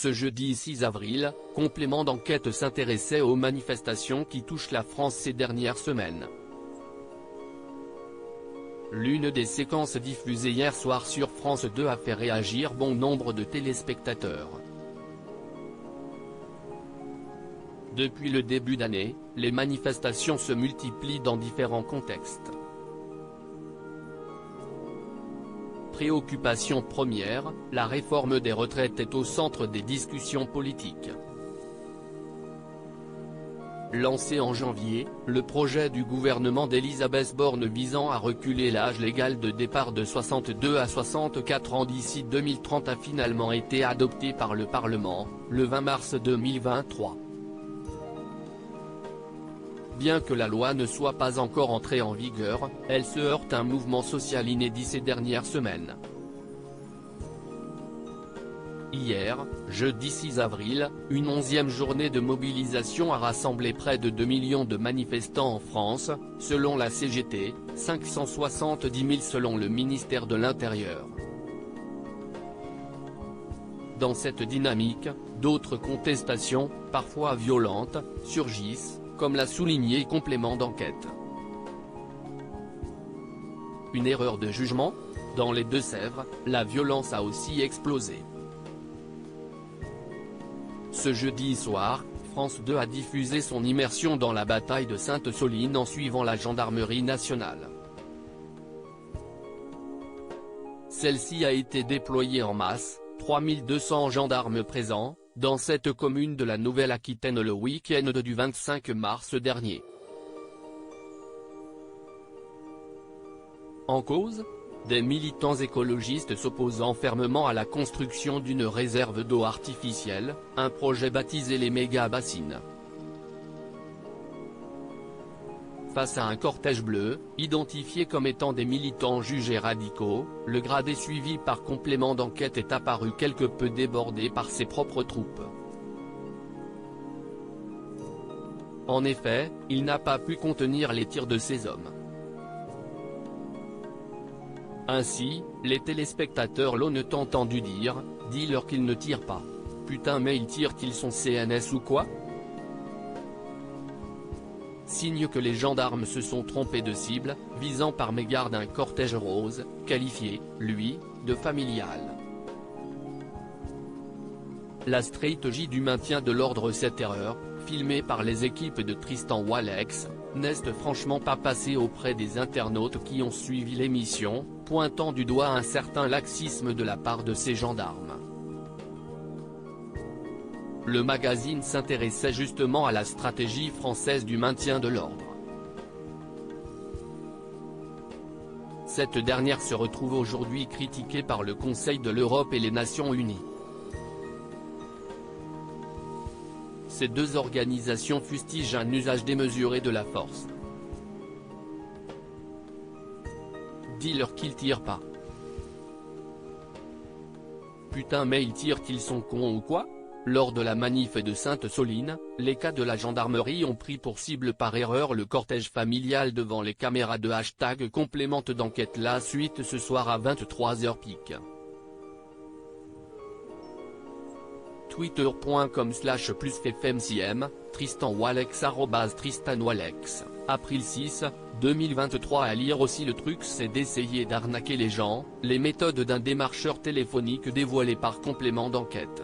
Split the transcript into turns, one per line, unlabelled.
Ce jeudi 6 avril, complément d'enquête s'intéressait aux manifestations qui touchent la France ces dernières semaines. L'une des séquences diffusées hier soir sur France 2 a fait réagir bon nombre de téléspectateurs. Depuis le début d'année, les manifestations se multiplient dans différents contextes. Préoccupation première, la réforme des retraites est au centre des discussions politiques. Lancé en janvier, le projet du gouvernement d'Elisabeth Borne visant à reculer l'âge légal de départ de 62 à 64 ans d'ici 2030 a finalement été adopté par le Parlement, le 20 mars 2023. Bien que la loi ne soit pas encore entrée en vigueur, elle se heurte à un mouvement social inédit ces dernières semaines. Hier, jeudi 6 avril, une 11e journée de mobilisation a rassemblé près de 2 millions de manifestants en France, selon la CGT, 570 000 selon le ministère de l'Intérieur. Dans cette dynamique, d'autres contestations, parfois violentes, surgissent, comme l'a souligné Complément d'enquête. Une erreur de jugement ? Dans les Deux-Sèvres, la violence a aussi explosé. Ce jeudi soir, France 2 a diffusé son immersion dans la bataille de Sainte-Soline en suivant la gendarmerie nationale. Celle-ci a été déployée en masse, 3200 gendarmes présents, dans cette commune de la Nouvelle-Aquitaine le week-end du 25 mars dernier. En cause ? Des militants écologistes s'opposant fermement à la construction d'une réserve d'eau artificielle, un projet baptisé les méga-bassines. Face à un cortège bleu, identifié comme étant des militants jugés radicaux, le gradé suivi par Complément d'enquête est apparu quelque peu débordé par ses propres troupes. En effet, il n'a pas pu contenir les tirs de ces hommes. Ainsi, les téléspectateurs l'ont entendu dire « Dis-leur qu'ils ne tirent pas. Putain mais ils tirent, qu'ils sont CNS ou quoi ?» Signe que les gendarmes se sont trompés de cible, visant par mégarde un cortège rose, qualifié, lui, de familial. La stratégie du maintien de l'ordre, cette erreur, filmée par les équipes de Tristan Walex, n'est franchement pas passée auprès des internautes qui ont suivi l'émission, pointant du doigt un certain laxisme de la part de ces gendarmes. Le magazine s'intéressait justement à la stratégie française du maintien de l'ordre. Cette dernière se retrouve aujourd'hui critiquée par le Conseil de l'Europe et les Nations Unies. Ces deux organisations fustigent un usage démesuré de la force. Dis-leur qu'ils tirent pas. Putain mais ils tirent, qu'ils sont cons ou quoi ? Lors de la manif de Sainte-Soline, les cas de la gendarmerie ont pris pour cible par erreur le cortège familial devant les caméras de #Complément d'enquête. La suite ce soir à 23h pique. Twitter.com/+FMCM, Tristan Walex @TristanWalex, April 6, 2023. À lire aussi, le truc c'est d'essayer d'arnaquer les gens, les méthodes d'un démarcheur téléphonique dévoilées par Complément d'enquête.